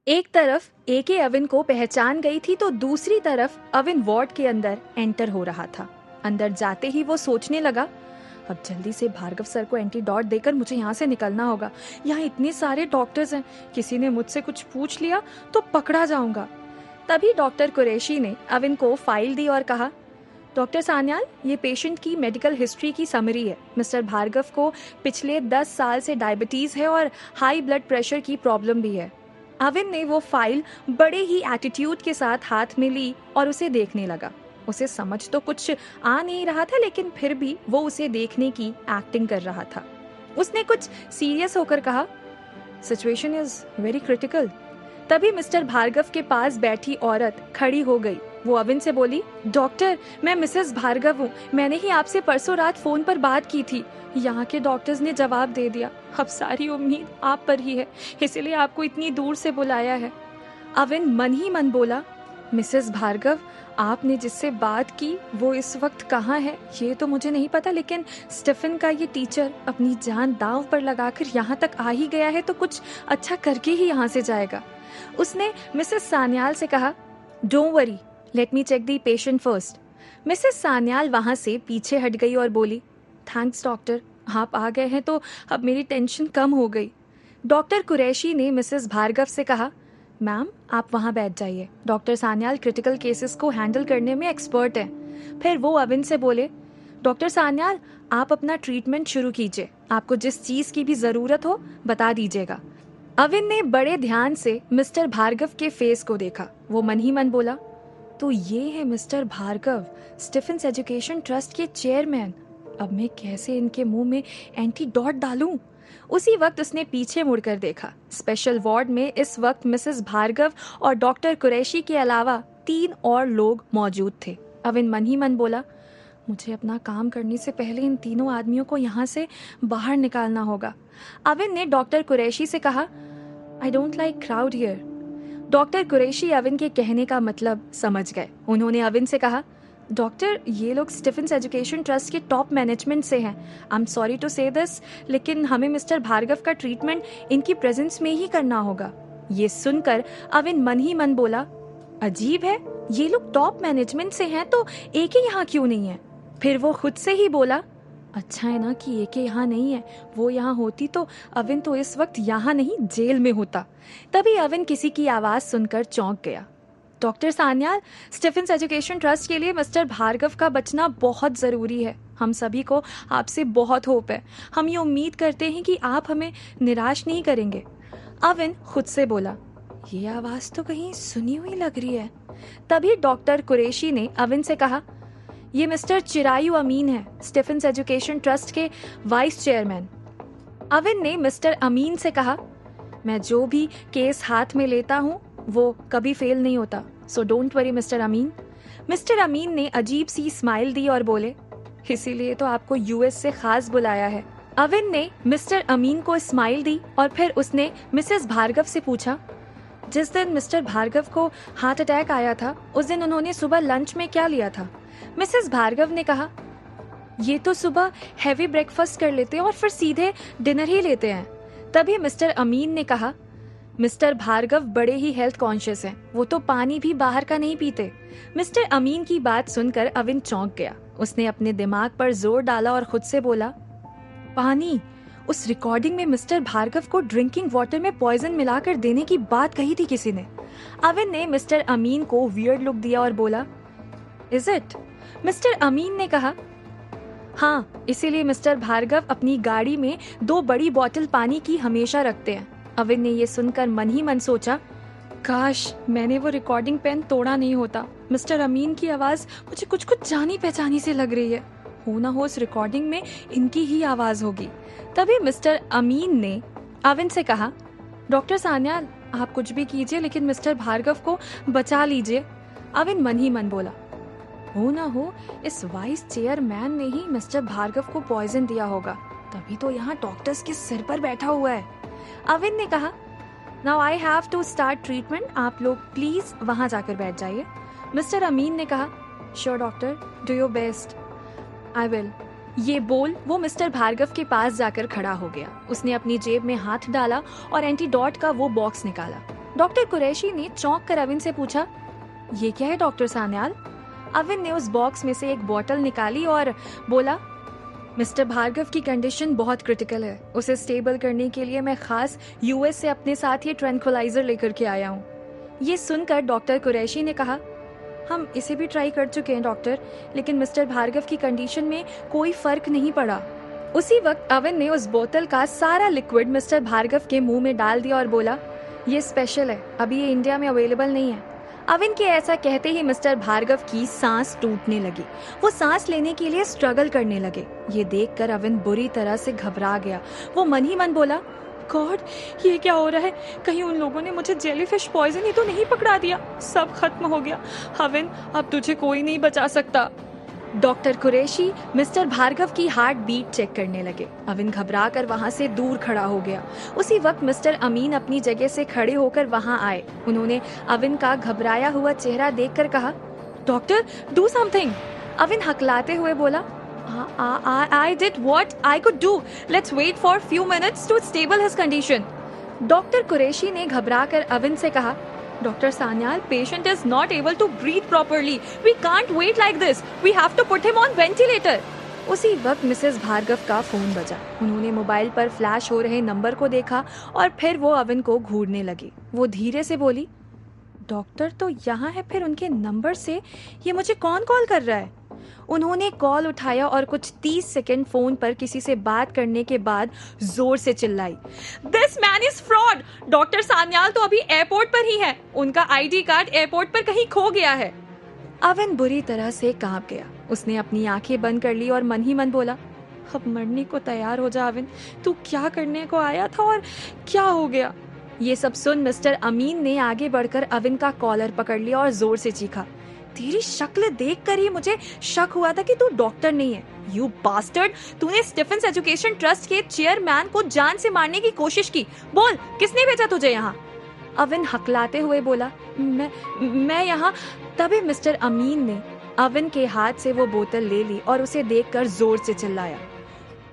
एक तरफ एके अविन को पहचान गई थी तो दूसरी तरफ अविन वार्ड के अंदर एंटर हो रहा था। अंदर जाते ही वो सोचने लगा, अब जल्दी से भार्गव सर को एंटीडॉट देकर मुझे यहाँ से निकलना होगा। यहाँ इतने सारे डॉक्टर्स हैं, किसी ने मुझसे कुछ पूछ लिया तो पकड़ा जाऊंगा। तभी डॉक्टर कुरैशी ने अविन को फाइल दी और कहा, डॉक्टर सान्याल, ये पेशेंट की मेडिकल हिस्ट्री की समरी है। मिस्टर भार्गव को पिछले 10 साल से डायबिटीज है और हाई ब्लड प्रेशर की प्रॉब्लम भी है। अविन ने वो फाइल बड़े ही एटीट्यूड के साथ हाथ में ली और उसे देखने लगा। उसे समझ तो कुछ आ नहीं रहा था, लेकिन फिर भी वो उसे देखने की एक्टिंग कर रहा था। उसने कुछ सीरियस होकर कहा, सिचुएशन इज वेरी क्रिटिकल। तभी मिस्टर भार्गव के पास बैठी औरत खड़ी हो गई। वो अविन से बोली, डॉक्टर, मैं मिसेस भार्गव हूँ। मैंने ही आपसे परसों रात फोन पर बात की थी। यहाँ के डॉक्टर्स ने जवाब दे दिया। अब सारी उम्मीद आप पर ही है, इसीलिए आपको इतनी दूर से बुलाया है। अविन मन ही मन बोला, मिसेस भार्गव, आपने जिससे बात की वो इस वक्त कहाँ है ये तो मुझे नहीं पता, लेकिन स्टीफन का ये टीचर अपनी जान दांव पर लगाकर यहाँ तक आ ही गया है तो कुछ अच्छा करके ही यहाँ से जाएगा। उसने मिसेस सान्याल से कहा, don't worry, let me check the patient first. Mrs Sanyal वहां से पीछे हट गई और बोली, थैंक्स डॉक्टर, आप आ गए हैं तो अब मेरी टेंशन कम हो गई। डॉक्टर कुरैशी ने मिसेस भार्गव से कहा, मैम आप वहां बैठ जाइए। डॉक्टर सान्याल क्रिटिकल केसेस को हैंडल करने में एक्सपर्ट हैं। फिर वो अविन से बोले, डॉक्टर सान्याल, आप अपना ट्रीटमेंट शुरू कीजिए। आपको जिस चीज की भी जरूरत हो बता दीजिएगा। अविन ने बड़े ध्यान से मिस्टर भार्गव के फेस को देखा। वो मन ही मन बोला, तो ये है Mr Bhargav, Stephens education trust के चेयरमैन। अब मैं कैसे इनके मुंह में एंटीडॉट डालूं? उसी वक्त उसने पीछे मुड़कर देखा। स्पेशल वार्ड में इस वक्त मिसेस भार्गव और डॉक्टर कुरैशी के अलावा 3 और लोग मौजूद थे। अविन मन ही मन बोला, मुझे अपना काम करने से पहले इन तीनों आदमियों को यहाँ से बाहर निकालना होगा। अविन ने डॉक्टर कुरैशी से कहा, I don't like crowd here. Doctor Qureshi Avin के कहने का मतलब समझ गए। उन्होंने अविन से कहा, डॉक्टर, ये लोग स्टीफन्स एजुकेशन ट्रस्ट के टॉप मैनेजमेंट से हैं। आई एम सॉरी टू से दिस, लेकिन हमें मिस्टर भार्गव का ट्रीटमेंट इनकी प्रेजेंस में ही करना होगा। ये सुनकर अविन मन ही मन बोला, अजीब है, ये लोग टॉप मैनेजमेंट से हैं तो एक ही यहाँ क्यों नहीं है? फिर वो खुद से ही बोला, अच्छा है ना कि एक यहाँ नहीं है, वो यहाँ होती तो अविन तो इस वक्त यहाँ नहीं जेल में होता। तभी अविन किसी की आवाज सुनकर चौंक गया। Doctor Sanyal, Stephens education trust के लिए मिस्टर भार्गव का बचना बहुत जरूरी है। हम सभी को आपसे बहुत होप है। हम ये उम्मीद करते हैं कि आप हमें निराश नहीं करेंगे। अविन खुद से बोला, ये आवाज तो कहीं सुनी हुई लग रही है। तभी डॉक्टर कुरैशी ने अविन से कहा, ये मिस्टर चिरायु अमीन है, स्टीफन्स एजुकेशन ट्रस्ट के वाइस चेयरमैन। अविन ने मिस्टर अमीन से कहा, मैं जो भी केस हाथ में लेता हूँ वो कभी फेल नहीं होता, so don't worry mister Amin. Mister Amin ने अजीब सी स्माइल दी और बोले, इसीलिए तो आपको यूएस से खास बुलाया है। अविन ने मिस्टर अमीन को स्माइल दी और फिर उसने मिसेस भार्गव से पूछा, जिस दिन मिस्टर भार्गव को हार्ट अटैक आया था उस दिन उन्होंने सुबह लंच में क्या लिया था? मिसेस भार्गव ने कहा, ये तो सुबह हैवी ब्रेकफास्ट कर लेते हैं और फिर सीधे डिनर ही लेते हैं। तभी मिस्टर अमीन ने कहा, मिस्टर भार्गव बड़े ही हेल्थ कॉन्शियस हैं, वो तो पानी भी बाहर का नहीं पीते। मिस्टर अमीन की बात सुनकर अविन चौंक गया। उसने अपने दिमाग पर जोर डाला और खुद से बोला, पानी? उस रिकॉर्डिंग में मिस्टर भार्गव को ड्रिंकिंग वाटर में पॉइजन मिलाकर देने की बात कही थी किसी ने। अविन ने मिस्टर अमीन को वियर्ड लुक दिया और बोला, इज इट? मिस्टर अमीन ने कहा, हाँ, इसीलिए मिस्टर भार्गव अपनी गाड़ी में 2 बड़ी बोतल पानी की हमेशा रखते हैं। अविन ने ये सुनकर मन ही मन सोचा, काश मैंने वो रिकॉर्डिंग पेन तोड़ा नहीं होता। मिस्टर अमीन की आवाज मुझे कुछ कुछ जानी पहचानी से लग रही है। हो ना हो उस रिकॉर्डिंग में इनकी ही आवाज होगी। तभी मिस्टर अमीन ने अविन से कहा, डॉक्टर सान्याल, आप कुछ भी कीजिए लेकिन मिस्टर भार्गव को बचा लीजिए। अविन मन ही मन बोला, हो ना हो इस वाइस चेयरमैन ने ही मिस्टर भार्गव को पॉइजन दिया होगा, तभी तो यहाँ डॉक्टर्स के सिर पर बैठा हुआ है। अविन ने कहा, now I have to start treatment, आप लोग प्लीज वहां जाकर बैठ जाइए। मिस्टर अमीन ने कहा, sure doctor, do your best. I will. ये बोल वो मिस्टर भार्गव के पास जाकर खड़ा हो गया। उसने अपनी जेब में हाथ डाला और एंटीडॉट का वो बॉक्स निकाला। डॉक्टर कुरैशी ने चौंक कर अविन से पूछा, ये क्या है डॉक्टर सान्याल? अविन ने उस बॉक्स में से एक बोतल निकाली और बोला, मिस्टर भार्गव की कंडीशन बहुत क्रिटिकल है। उसे स्टेबल करने के लिए मैं खास यूएस से अपने साथ ये ट्रैंक्विलाइजर लेकर के आया हूँ। ये सुनकर डॉक्टर कुरैशी ने कहा, हम इसे भी ट्राई कर चुके हैं डॉक्टर, लेकिन मिस्टर भार्गव की कंडीशन में कोई फर्क नहीं पड़ा। उसी वक्त अविन ने उस बोतल का सारा लिक्विड मिस्टर भार्गव के मुंह में डाल दिया और बोला, ये स्पेशल है, अभी ये इंडिया में अवेलेबल नहीं है। अविन के ऐसा कहते ही मिस्टर भार्गव की सांस टूटने लगी। वो सांस लेने के लिए स्ट्रगल करने लगे। ये देखकर अविन बुरी तरह से घबरा गया। वो मन ही मन बोला, गॉड, ये क्या हो रहा है? कहीं उन लोगों ने मुझे जेलीफिश पॉइजन ही तो नहीं पकड़ा दिया? सब खत्म हो गया। अविन, अब तुझे कोई नहीं बचा सकता। डॉक्टर कुरैशी मिस्टर भार्गव की हार्ट बीट चेक करने लगे। अविन घबरा कर वहां से दूर खड़ा हो गया। उसी वक्त मिस्टर अमीन अपनी जगह से खड़े होकर वहां आए। उन्होंने अविन का घबराया हुआ चेहरा देखकर कहा, डॉक्टर, डू समथिंग। अविन हकलाते हुए बोला, I did what I could do. Let's wait for few minutes to stable his condition. Doctor Qureshi ने घबराकर अविन से कहा, doctor Sanyal, patient is not able to breathe properly. We can't wait like this. We have to put him on ventilator. उसी वक्त Mrs Bhargava का phone बजा। उन्होंने mobile पर फ्लैश हो रहे नंबर को देखा और फिर वो अविन को घूरने लगी। वो धीरे से बोली, डॉक्टर तो यहाँ है, फिर उनके नंबर से ये मुझे कौन कॉल कर रहा है? उन्होंने कॉल उठाया और कुछ 30 सेकंड फोन पर किसी से बात करने के बाद जोर से चिल्लाई, this man is fraud. Doctor Sanyal तो अभी एयरपोर्ट पर ही है। उनका आईडी कार्ड एयरपोर्ट पर कहीं खो गया है। अविन बुरी तरह से कांप गया। उसने अपनी आंखें बंद कर ली और मन ही मन बोला, अब मरने को तैयार हो जा अविन, तू क्या करने को आया था और क्या हो गया? ये सब सुन मिस्टर अमीन ने आगे बढ़कर अविन का कॉलर पकड़ लिया और जोर से चीखा, तेरी शक्ल देखकर ही मुझे शक हुआ था कि तू डॉक्टर नहीं है। यू बास्टर्ड, तूने स्टीफेंस एजुकेशन ट्रस्ट के चेयरमैन को जान से मारने की कोशिश की। बोल, किसने भेजा तुझे यहाँ? अविन हकलाते हुए बोला, मैं यहाँ। तभी मिस्टर अमीन ने अविन के हाथ से वो बोतल ले ली और उसे देखकर जोर से चिल्लाया,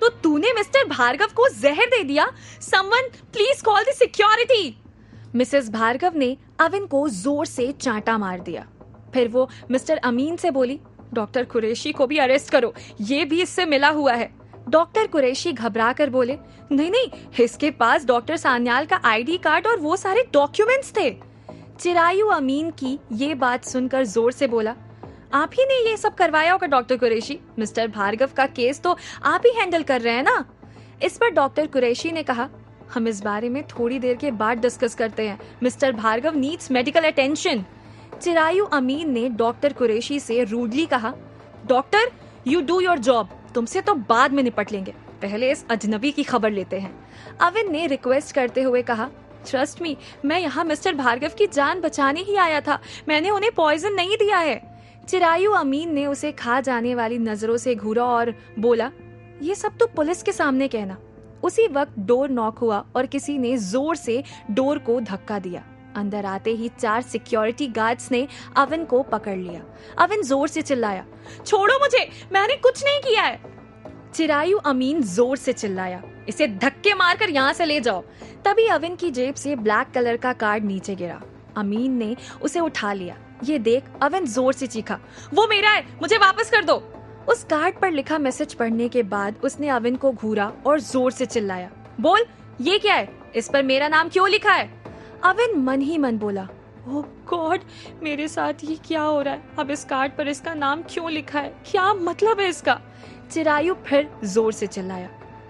तो तूने मिस्टर भार्गव को जहर दे दिया? Someone please call the security. Mrs Bhargav ने अविन को जोर से चांटा मार दिया। फिर वो मिस्टर अमीन से बोली, डॉक्टर कुरैशी को भी अरेस्ट करो, ये भी इससे मिला हुआ है। डॉक्टर कुरैशी घबरा कर बोले, नहीं, इसके पास डॉक्टर सान्याल का आईडी कार्ड और वो सारे डॉक्यूमेंट्स थे। चिरायु अमीन की ये बात सुनकर जोर से बोला, आप ही ने ये सब करवाया होगा डॉक्टर कुरैशी। मिस्टर भार्गव का केस तो आप ही हैंडल कर रहे हैं ना? इस पर डॉक्टर कुरैशी ने कहा, हम इस बारे में थोड़ी देर के बाद डिस्कस करते हैं। Mister Bhargav needs medical attention. Chirayu Amin ने डॉक्टर कुरैशी से रूडली कहा, doctor, you do your job, तुमसे तो बाद में निपट लेंगे, पहले इस अजनबी की खबर लेते हैं। अविन ने रिक्वेस्ट करते हुए कहा, ट्रस्ट मी, मैं यहाँ मिस्टर भार्गव की जान बचाने ही आया था, मैंने उन्हें पॉइजन नहीं दिया है। चिरायु अमीन ने उसे खा जाने वाली नजरों से घूरा और बोला, ये सब तो पुलिस के सामने कहना। उसी वक्त डोर नॉक हुआ और किसी ने जोर से डोर को धक्का दिया। अंदर आते ही 4 सिक्योरिटी गार्ड्स ने अविन को पकड़ लिया। अविन जोर से चिल्लाया, छोड़ो मुझे, मैंने कुछ नहीं किया है। चिरायु अमीन जोर से चिल्लाया, इसे धक्के मारकर यहाँ से ले जाओ। तभी अविन की जेब से ब्लैक कलर का कार्ड नीचे गिरा। अमीन ने उसे उठा लिया। ये देख अविन जोर से चीखा, वो मेरा है, मुझे वापस कर दो। उस कार्ड पर लिखा मैसेज पढ़ने के बाद उसने अविन को घूरा और जोर से चिल्लाया, बोल, ये क्या है? इस पर मेरा नाम क्यों लिखा है? अविन मन ही मन बोला, ओह गॉड, मेरे साथ ये क्या हो रहा है? अब इस कार्ड पर इसका नाम क्यों लिखा है? क्या मतलब है इसका? चिरायु फिर जोर से चिल्लाया,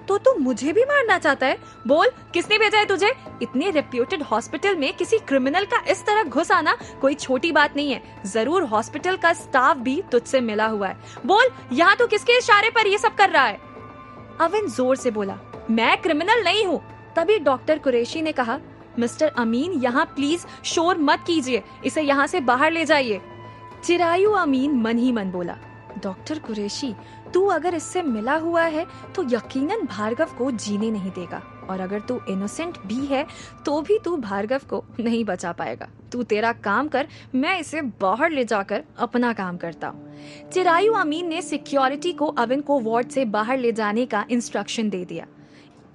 तो तू मुझे भी मारना चाहता है? बोल, किसने भेजा है तुझे? इतने रेप्यूटेड हॉस्पिटल में किसी क्रिमिनल का इस तरह घुस आना कोई छोटी बात नहीं है। जरूर हॉस्पिटल का स्टाफ भी तुझसे मिला हुआ है। बोल, यहाँ तू किसके इशारे पर ये सब कर रहा है? अविन जोर से बोला, मैं क्रिमिनल नहीं हूँ। तभी डॉक्टर कुरैशी ने कहा, मिस्टर अमीन, यहाँ प्लीज शोर मत कीजिए, इसे यहाँ से बाहर ले जाइए। चिरायु अमीन मन ही मन बोला, डॉक्टर कुरैशी, तू अगर इससे मिला हुआ है तो यकीनन भार्गव को जीने नहीं देगा, और अगर तू इनोसेंट भी है तो भी तू भार्गव को नहीं बचा पाएगा। तू तेरा काम कर, मैं इसे बाहर ले जाकर अपना काम करता हूँ। चिरायु अमीन ने सिक्योरिटी को अविन को वार्ड से बाहर ले जाने का इंस्ट्रक्शन दे दिया।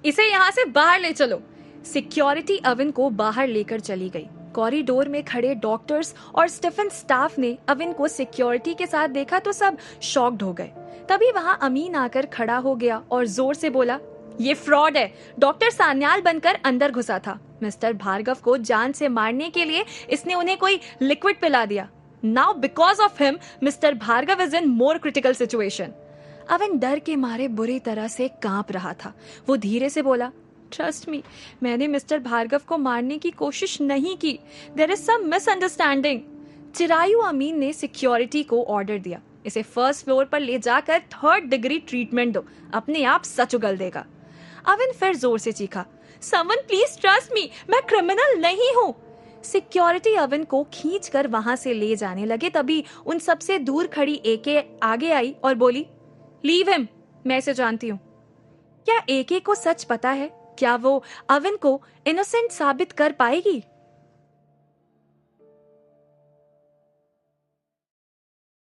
इसे यहाँ से बाहर ले चलो। सिक्योरिटी अविन को बाहर लेकर चली गई। कॉरिडोर में खड़े डॉक्टर्स और स्टीफन स्टाफ ने अविन को सिक्योरिटी के साथ देखा तो सब शॉक्ड हो गए। तभी वहां अमीन आकर खड़ा हो गया और जोर से बोला, ये फ्रॉड है। डॉक्टर सान्याल बनकर अंदर घुसा था। मिस्टर भार्गव को जान से मारने के लिए इसने उन्हें कोई लिक्विड पिला दिया। Now because of him Mr Bhargav is in more critical situation. Avin डर के मारे बुरी तरह से कांप रहा था। वो धीरे से बोला, ट्रस्ट मी, मैंने मिस्टर भार्गव को मारने की कोशिश नहीं की। There is some misunderstanding. Chirayu Amin ने सिक्योरिटी को ऑर्डर दिया, इसे फर्स्ट फ्लोर पर ले जाकर 3rd डिग्री ट्रीटमेंट दो, अपने आप सच उगल देगा। अविन फिर जोर से चीखा, समवन प्लीज ट्रस्ट मी, मैं क्रिमिनल नहीं हूँ। सिक्योरिटी अविन को खींचकर वहां से ले जाने लगे। तभी उन सबसे दूर खड़ी एके आगे आई और बोली, लीव हिम, मैं इसे जानती हूँ। क्या एके को सच पता है? क्या वो अविन को इनोसेंट साबित कर पाएगी?